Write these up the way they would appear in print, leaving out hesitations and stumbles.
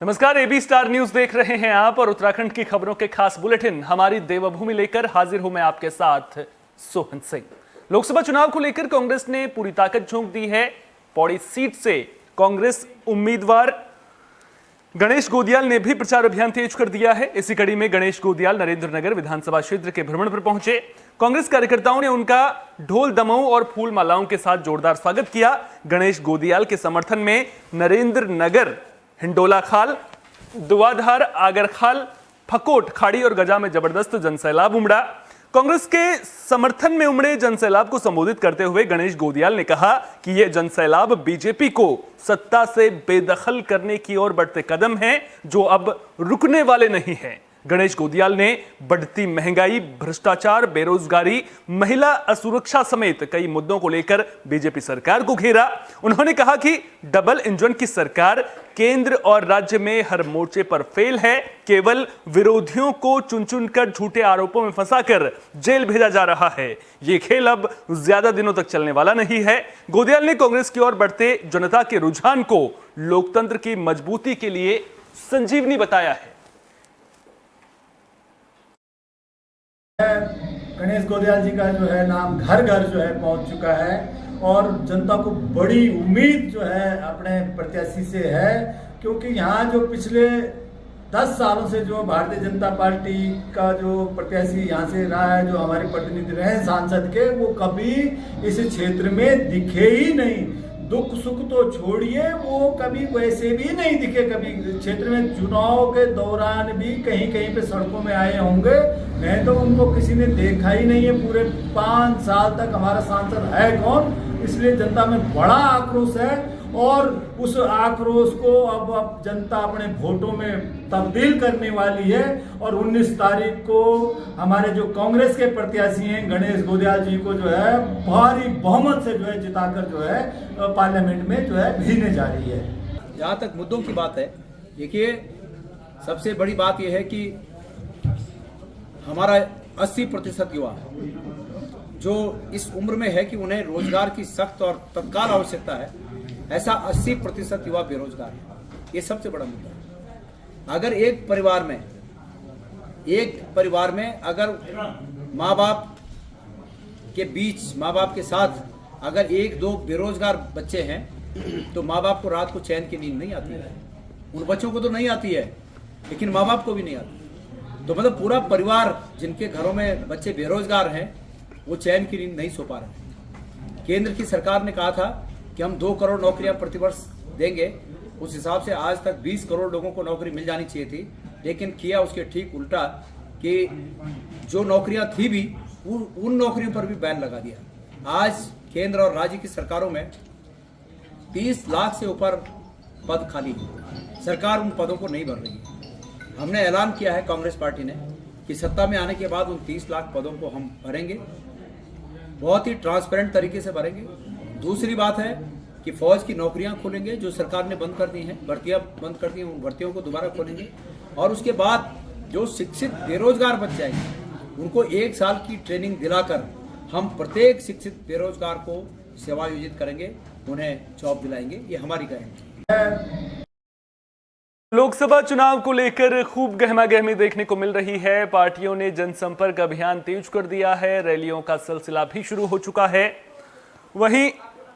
नमस्कार, AB star news देख रहे हैं आप और उत्तराखंड की खबरों के खास बुलेटिन हमारी देवभूमि लेकर हाजिर हूं मैं आपके साथ सोहन सिंह। लोकसभा चुनाव को लेकर कांग्रेस ने पूरी ताकत झोंक दी है। पौड़ी सीट से कांग्रेस उम्मीदवार गणेश गोदियाल ने भी प्रचार अभियान तेज कर दिया है। इसी कड़ी में गणेश गोदियाल नरेंद्रनगर विधानसभा क्षेत्र के भ्रमण पर पहुंचे। कांग्रेस कार्यकर्ताओं ने उनका ढोल दमऊ और फूल मालाओं के साथ जोरदार स्वागत किया। गणेश गोदियाल के समर्थन में नरेंद्रनगर, हिंडोला खाल, दुआधार, आगरखाल, फकोट, खाड़ी और गजा में जबरदस्त जनसैलाब उमड़ा। कांग्रेस के समर्थन में उमड़े जनसैलाब को संबोधित करते हुए गणेश गोदियाल ने कहा कि यह जनसैलाब बीजेपी को सत्ता से बेदखल करने की ओर बढ़ते कदम हैं, जो अब रुकने वाले नहीं हैं। गणेश गोदियाल ने बढ़ती महंगाई, भ्रष्टाचार, बेरोजगारी, महिला असुरक्षा समेत कई मुद्दों को लेकर बीजेपी सरकार को घेरा। उन्होंने कहा कि डबल इंजन की सरकार केंद्र और राज्य में हर मोर्चे पर फेल है। केवल विरोधियों को चुन चुनकर झूठे आरोपों में फंसाकर जेल भेजा जा रहा है। ये खेल अब ज्यादा दिनों तक चलने वाला नहीं है। गोदियाल ने कांग्रेस की ओर बढ़ते जनता के रुझान को लोकतंत्र की मजबूती के लिए संजीवनी बताया है। गणेश गोदियाल जी का जो है नाम घर घर जो है पहुंच चुका है और जनता को बड़ी उम्मीद जो है अपने प्रत्याशी से है, क्योंकि यहाँ जो पिछले 10 सालों से जो भारतीय जनता पार्टी का जो प्रत्याशी यहाँ से रहा है, जो हमारे प्रतिनिधि रहे सांसद के, वो कभी इस क्षेत्र में दिखे ही नहीं। दुख सुख तो छोड़िए, वो कभी वैसे भी नहीं दिखे। कभी क्षेत्र में चुनाव के दौरान भी कहीं कहीं पे सड़कों में आए होंगे, नहीं तो उनको किसी ने देखा ही नहीं है। पूरे 5 साल तक हमारा सांसद है कौन? इसलिए जनता में बड़ा आक्रोश है और उस आक्रोश को अब जनता अपने वोटों में तब्दील करने वाली है। और 19 तारीख को हमारे जो कांग्रेस के प्रत्याशी हैं गणेश गोदियाल जी को जो है भारी बहुमत से जो है जिताकर जो है पार्लियामेंट में जो है भेजने जा रही है। जहाँ तक मुद्दों की बात है, देखिए सबसे बड़ी बात यह है कि हमारा 80% युवा जो इस उम्र में है कि उन्हें रोजगार की सख्त और तत्काल आवश्यकता है, ऐसा 80% युवा बेरोजगार है। ये सबसे बड़ा मुद्दा है। अगर एक परिवार में अगर माँ बाप के बीच, माँ बाप के साथ अगर 1-2 बेरोजगार बच्चे हैं, तो माँ बाप को रात को चैन की नींद नहीं आती है। उन बच्चों को तो नहीं आती है, लेकिन माँ बाप को भी नहीं आती। तो मतलब पूरा परिवार जिनके घरों में बच्चे बेरोजगार हैं, वो चैन की नींद नहीं सो पा रहे। केंद्र की सरकार ने कहा था कि हम 2 करोड़ नौकरियां प्रतिवर्ष देंगे। उस हिसाब से आज तक 20 करोड़ लोगों को नौकरी मिल जानी चाहिए थी, लेकिन किया उसके ठीक उल्टा कि जो नौकरियां थी भी उन नौकरियों पर भी बैन लगा दिया। आज केंद्र और राज्य की सरकारों में 30 लाख से ऊपर पद खाली है। सरकार उन पदों को नहीं भर रही है। हमने ऐलान किया है कांग्रेस पार्टी ने कि सत्ता में आने के बाद उन 30 लाख पदों को हम भरेंगे, बहुत ही ट्रांसपेरेंट तरीके से भरेंगे। दूसरी बात है कि फौज की नौकरियां खोलेंगे जो सरकार ने बंद कर दी हैं, भर्तियां बंद कर दी हैं, उन भर्तियों को दोबारा खोलेंगे। और उसके बाद जो शिक्षित बेरोजगार बच जाएंगे उनको 1 साल की ट्रेनिंग दिलाकर हम प्रत्येक शिक्षित बेरोजगार को सेवायोजित करेंगे, उन्हें जॉब दिलाएंगे। ये हमारी गारंटी है। लोकसभा चुनाव को लेकर खूब गहमागहमी देखने को मिल रही है। पार्टियों ने जनसंपर्क अभियान तेज कर दिया है। रैलियों का सिलसिला भी शुरू हो चुका है। वहीं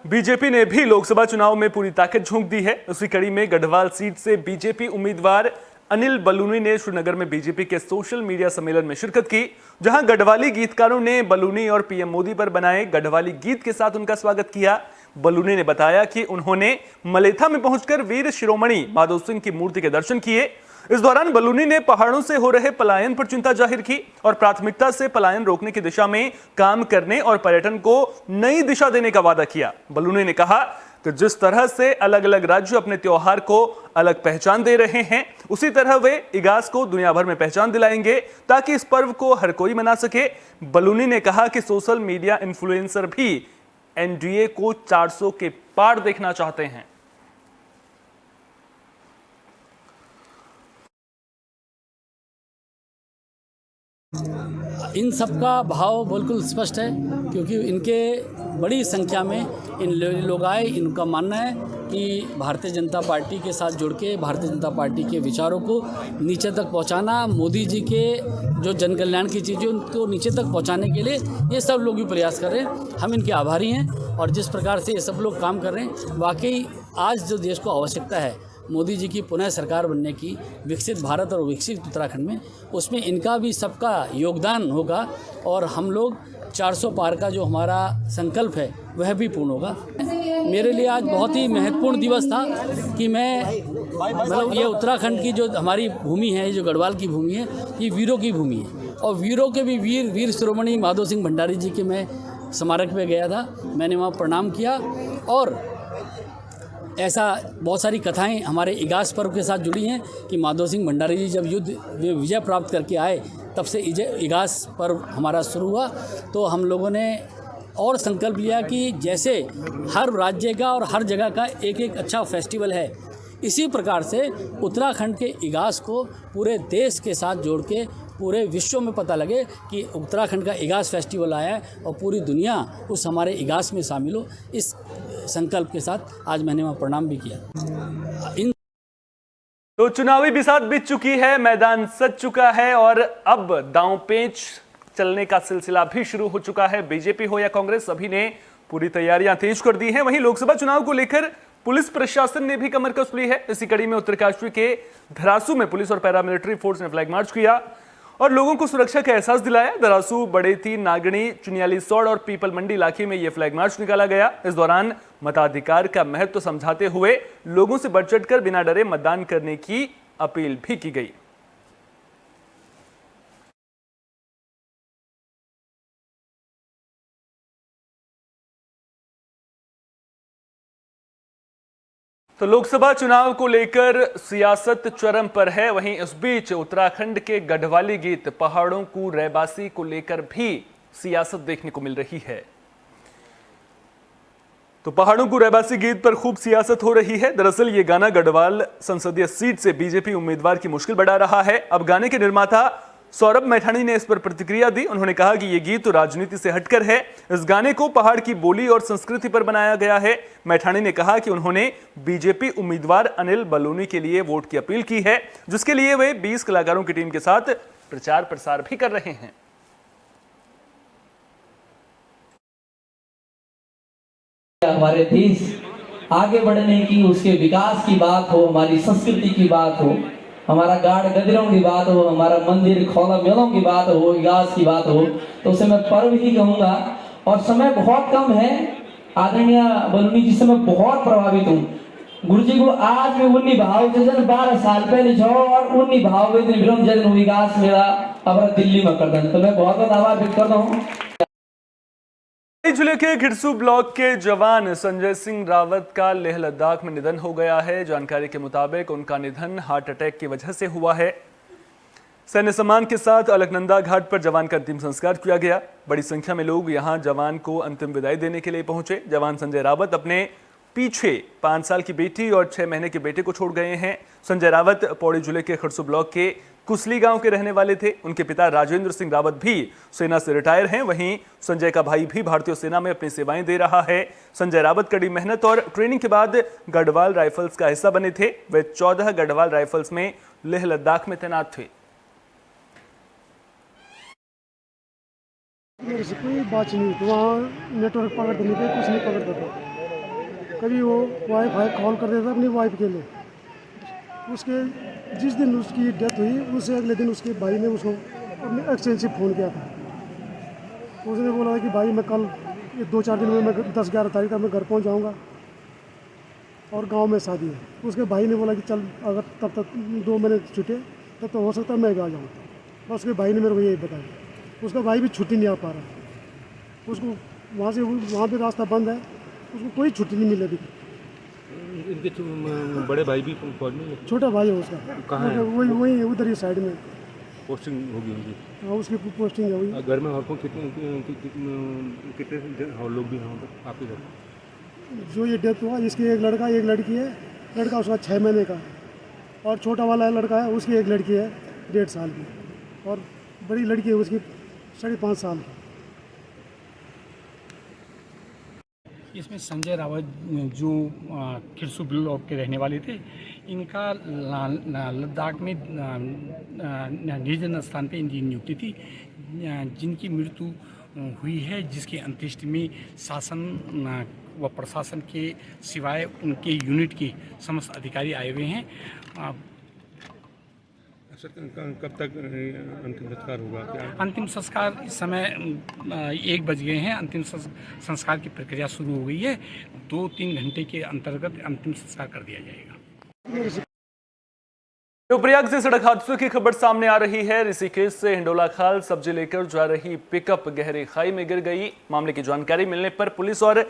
बीजेपी ने भी लोकसभा चुनाव में पूरी ताकत झोंक दी है। उसी कड़ी में गढ़वाल सीट से बीजेपी उम्मीदवार अनिल बलूनी ने श्रीनगर में बीजेपी के सोशल मीडिया सम्मेलन में शिरकत की, जहां गढ़वाली गीतकारों ने बलूनी और पीएम मोदी पर बनाए गढ़वाली गीत के साथ उनका स्वागत किया। बलूनी ने बताया कि उन्होंने मलेथा में पहुंचकर वीर शिरोमणि माधो सिंह की मूर्ति के दर्शन किए। इस दौरान बलूनी ने पहाड़ों से हो रहे पलायन पर चिंता जाहिर की और प्राथमिकता से पलायन रोकने की दिशा में काम करने और पर्यटन को नई दिशा देने का वादा किया। बलूनी ने कहा कि जिस तरह से अलग अलग राज्य अपने त्योहार को अलग पहचान दे रहे हैं, उसी तरह वे इगास को दुनिया भर में पहचान दिलाएंगे ताकि इस पर्व को हर कोई मना सके। बलूनी ने कहा कि सोशल मीडिया इन्फ्लुएंसर भी एनडीए को 400 के पार देखना चाहते हैं। इन सब का भाव बिल्कुल स्पष्ट है, क्योंकि इनके बड़ी संख्या में इन लोग आए। इनका मानना है कि भारतीय जनता पार्टी के साथ जुड़ के भारतीय जनता पार्टी के विचारों को नीचे तक पहुंचाना, मोदी जी के जो जन कल्याण की चीज़ें उनको नीचे तक पहुंचाने के लिए ये सब लोग भी प्रयास कर रहे हैं। हम इनके आभारी हैं, और जिस प्रकार से ये सब लोग काम कर रहे हैं, वाकई आज जो देश को आवश्यकता है मोदी जी की पुनः सरकार बनने की, विकसित भारत और विकसित उत्तराखंड में, उसमें इनका भी सबका योगदान होगा, और हम लोग 400 पार का जो हमारा संकल्प है वह भी पूर्ण होगा। मेरे लिए आज बहुत ही महत्वपूर्ण दिवस था कि मैं मतलब ये उत्तराखंड की जो हमारी भूमि है, जो गढ़वाल की भूमि है, ये वीरों की भूमि है, और वीरों के भी वीर शिरोमणि माधो सिंह भंडारी जी के मैं स्मारक पे गया था। मैंने वहाँ प्रणाम किया, और ऐसा बहुत सारी कथाएं हमारे इगास पर्व के साथ जुड़ी हैं कि माधो सिंह भंडारी जी जब युद्ध में विजय प्राप्त करके आए, तब से इगास पर्व हमारा शुरू हुआ। तो हम लोगों ने और संकल्प लिया कि जैसे हर राज्य का और हर जगह का एक एक अच्छा फेस्टिवल है, इसी प्रकार से उत्तराखंड के इगास को पूरे देश के साथ जोड़ के पूरे विश्व में पता लगे कि उत्तराखंड का इगास फेस्टिवल आया है, और पूरी दुनिया उस हमारे इगास में शामिल हो। इस संकल्प के साथ आज मैंने वहाँ प्रणाम भी किया। तो चुनावी बिसात बीत चुकी है, मैदान सज चुका है, और अब दांव पेंच चलने का सिलसिला भी शुरू हो चुका है। बीजेपी हो या कांग्रेस, सभी ने पूरी तैयारियां तेज कर दी हैं। वहीं लोकसभा चुनाव को लेकर पुलिस प्रशासन ने भी कमर कस ली है। इसी कड़ी में उत्तरकाशी के धरासू में पुलिस और पैरामिलिट्री फोर्स ने फ्लैग मार्च किया और लोगों को सुरक्षा का एहसास दिलाया। धरासू, बड़ेती, नागणी, चुनियालीसौड़ और पीपल मंडी इलाके में यह फ्लैग मार्च निकाला गया। इस दौरान मताधिकार का महत्व समझाते हुए लोगों से बढ़ चढ़कर बिना डरे मतदान करने की अपील भी की गई। तो लोकसभा चुनाव को लेकर सियासत चरम पर है। वहीं इस बीच उत्तराखंड के गढ़वाली गीत पहाड़ों को रहबासी को लेकर भी सियासत देखने को मिल रही है। तो पहाड़ों को रहबासी गीत पर खूब सियासत हो रही है। दरअसल ये गाना गढ़वाल संसदीय सीट से बीजेपी उम्मीदवार की मुश्किल बढ़ा रहा है। अब गाने के निर्माता सौरभ मैठाणी ने इस पर प्रतिक्रिया दी। उन्होंने कहा कि यह गीत तो राजनीति से हटकर है। इस गाने को पहाड़ की बोली और संस्कृति पर बनाया गया है। मैठाणी ने कहा कि उन्होंने बीजेपी उम्मीदवार अनिल बलूनी के लिए वोट की अपील की है, जिसके लिए वे 20 कलाकारों की टीम के साथ प्रचार प्रसार भी कर रहे हैं। हमारे देश आगे बढ़ने की, उसके विकास की बात हो, हमारी संस्कृति की बात हो, हमारा गाड़ गदरों की बात हो, हमारा मंदिर खौला मेलों की बात हो, इगास की बात हो, तो उसे मैं पर्व ही कहूंगा। और समय बहुत कम है। आदरणीय बलूनी जी से मैं बहुत प्रभावित हूँ। गुरु जी को आज में उन्नी भाव जन 12 साल पहले जाओ और उन्नी भाव जन विकास मेरा अब दिल्ली में कर दें, तो मैं बहुत बहुत आभार व्यक्त करता हूँ। जिले के खिरसू ब्लॉक के जवान संजय सिंह रावत का लेह लद्दाख में निधन हो गया है। जानकारी के मुताबिक उनका निधन हार्ट अटैक की वजह से हुआ है। सैन्य सम्मान के साथ अलकनंदा घाट पर जवान का अंतिम संस्कार किया गया। बड़ी संख्या में लोग यहां जवान को अंतिम विदाई देने के लिए पहुंचे। जवान संजय रावत अपने पीछे 5 साल की बेटी और 6 महीने के बेटे को छोड़ गए हैं। संजय रावत पौड़ी जिले के खिरसू ब्लॉक के कुसली गांव के रहने वाले थे। उनके पिता राजेंद्र सिंह रावत भी सेना से रिटायर हैं। वहीं संजय का भाई भी भारतीय सेना में अपनी सेवाएं दे रहा है। संजय रावत कड़ी मेहनत और ट्रेनिंग के बाद गढ़वाल राइफल्स का हिस्सा बने थे। वे 14 गढ़वाल राइफल्स में लेह लद्दाख में तैनात थे। मेरे से कोई बात नहीं, तो वहाँ नेटवर्क पकड़ देने पे कुछ नहीं पकड़ता था। कभी वो वाईफाई कॉल कर देता अपनी वाइफ के लिए। उसके जिस दिन उसकी डेथ हुई उससे अगले दिन उसके भाई ने उसको अपने एक्सचेंज से फ़ोन किया था। उसने बोला था कि भाई मैं कल 2-4 दिन में मैं 10-11 तारीख तक मैं घर पहुंच जाऊंगा और गांव में शादी है। उसके भाई ने बोला कि चल अगर तब तक 2 महीने छुट्टे तब तो हो सकता है मैं भी आ जाऊँ। बस उसके भाई ने मेरे को यही बताया। उसका भाई भी छुट्टी नहीं आ पा रहा। उसको वहाँ पे रास्ता बंद है, उसको कोई छुट्टी नहीं मिले अभी। इनके बड़े भाई भी फौज में? छोटा भाई है उसका। कहाँ है? वही उधर ही साइड में पोस्टिंग होगी उनकी। हाँ, उसकी पोस्टिंग है वही। घर में और कितने और लोग भी हैं आपके घर? जो ये डेथ हुआ इसकी एक लड़का एक लड़की है। लड़का उसका 6 महीने का और छोटा वाला लड़का है उसकी एक लड़की है 1.5 साल की। और बड़ी लड़की है उसकी 5.5 साल की। इसमें संजय रावत जो किरसू ब्लॉक के रहने वाले थे, इनका लद्दाख में निर्जन स्थान पे इनकी नियुक्ति थी, जिनकी मृत्यु हुई है, जिसके अंत्येष्टि में शासन व प्रशासन के सिवाय उनके यूनिट के समस्त अधिकारी आए हुए हैं। कब तक अंतिम संस्कार होगा? क्या अंतिम संस्कार इस समय 1 बज गए हैं। अंतिम संस्कार की प्रक्रिया शुरू हो गई है। 2-3 घंटे के अंतर्गत अंतिम संस्कार कर दिया जाएगा। देवप्रयाग से सड़क हादसों की खबर सामने आ रही है। ऋषिकेश से हिंडोला खाल सब्जी लेकर जा रही पिकअप गहरी खाई में गिर गई। मामले की जानकारी मिलने पर पुलिस और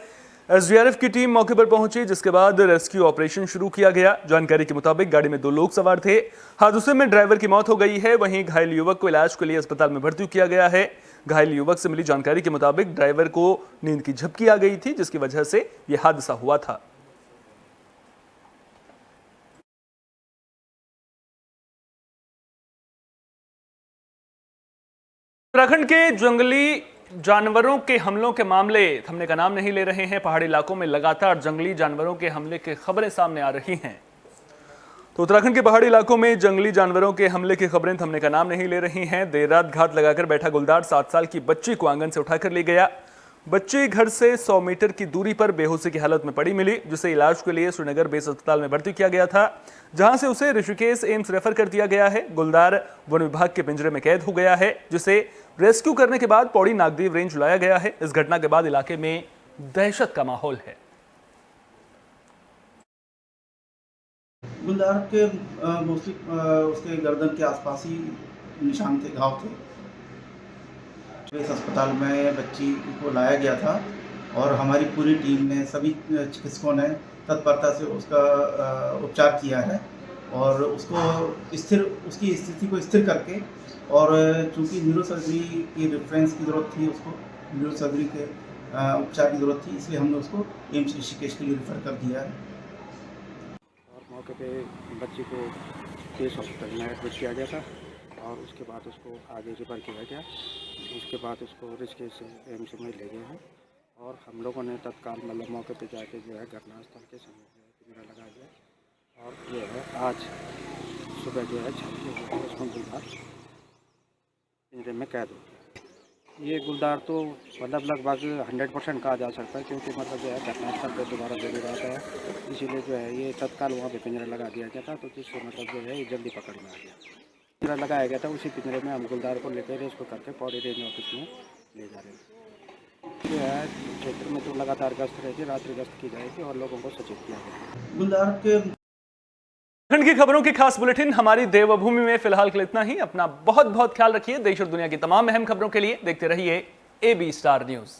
एसडीआरएफ की टीम मौके पर पहुंची, जिसके बाद रेस्क्यू ऑपरेशन शुरू किया गया। जानकारी के मुताबिक गाड़ी में 2 लोग सवार थे। हादसे में ड्राइवर की मौत हो गई है, वहीं घायल युवक को इलाज के लिए अस्पताल में भर्ती किया गया है। घायल युवक से मिली जानकारी के मुताबिक ड्राइवर को नींद की झपकी आ गई थी, जिसकी वजह से यह हादसा हुआ था। उत्तराखंड के जंगली जानवरों के हमलों के मामले थमने का नाम नहीं ले रहे हैं। पहाड़ी इलाकों में लगातार जंगली जानवरों के हमले की खबरें सामने आ रही हैं। तो उत्तराखंड के पहाड़ी इलाकों में जंगली जानवरों के हमले की खबरें थमने का नाम नहीं ले रही हैं। देर रात घात लगाकर बैठा गुलदार 7 साल की बच्ची को आंगन से उठाकर ले गया। बच्ची घर से 100 मीटर की दूरी पर बेहोशी की हालत में पड़ी मिली, जिसे इलाज के लिए श्रीनगर बेस अस्पताल में भर्ती किया गया था, जहां से उसे ऋषिकेश एम्स रेफर कर दिया गया है। गुलदार वन विभाग के पिंजरे में कैद हो गया है, जिसे रेस्क्यू करने के बाद पौड़ी नागदेव रेंज लाया गया है। इस घटना के बाद इलाके में दहशत का माहौल है। गुलदार के मोस्टली उसके गर्दन के आसपास ही निशान थे, घाव थे। इस अस्पताल में बच्ची को लाया गया था और हमारी पूरी टीम ने, सभी चिकित्सकों ने तत्परता से उसका उपचार किया है और उसकी स्थिति को स्थिर करके, और चूँकि न्यूरो सर्जरी की रेफरेंस की ज़रूरत थी, उसको न्यूरो सर्जरी के उपचार की ज़रूरत थी, इसलिए हमने उसको एम्स ऋषिकेश के लिए रेफ़र कर दिया है। और मौके पे बच्ची को केस हॉस्पिटल में एडमिट किया गया था और उसके बाद उसको आगे रेफर किया गया। उसके बाद उसको ऋषिकेश एम्स में ले गए हैं और हम लोगों ने तत्काल मतलब मौके पे जाके जो है घटनास्थल के समय जो है कैमरा लगा दिया और जो है आज सुबह जो है छात्र उसको गुलदार पिंजरे में कैद हो गया। ये गुलदार तो मतलब लगभग 100% कहा जा सकता है, क्योंकि मतलब जो है घटनास्थल पर दोबारा जरूर आता है, इसीलिए जो है ये तत्काल वहाँ पे पिंजरा लगा दिया गया था, तो जिससे मतलब जो है ये जल्दी पकड़ में आ गया। पिंजरा लगाया गया था, उसी पिंजरे में हम गुलदार को लेकर इसको करके पौड़ी रेंज ऑफिस में ले जा रहे हैं। जो है क्षेत्र में तो लगातार गश्त रहेगी, रात्रि गश्त की जाएगी और लोगों को सचेत किया जाएगा। गुलदार के उत्तराखंड की खबरों की खास बुलेटिन हमारी देवभूमि में फिलहाल के लिए इतना ही। अपना बहुत बहुत ख्याल रखिए। देश और दुनिया की तमाम अहम खबरों के लिए देखते रहिए AB स्टार न्यूज़।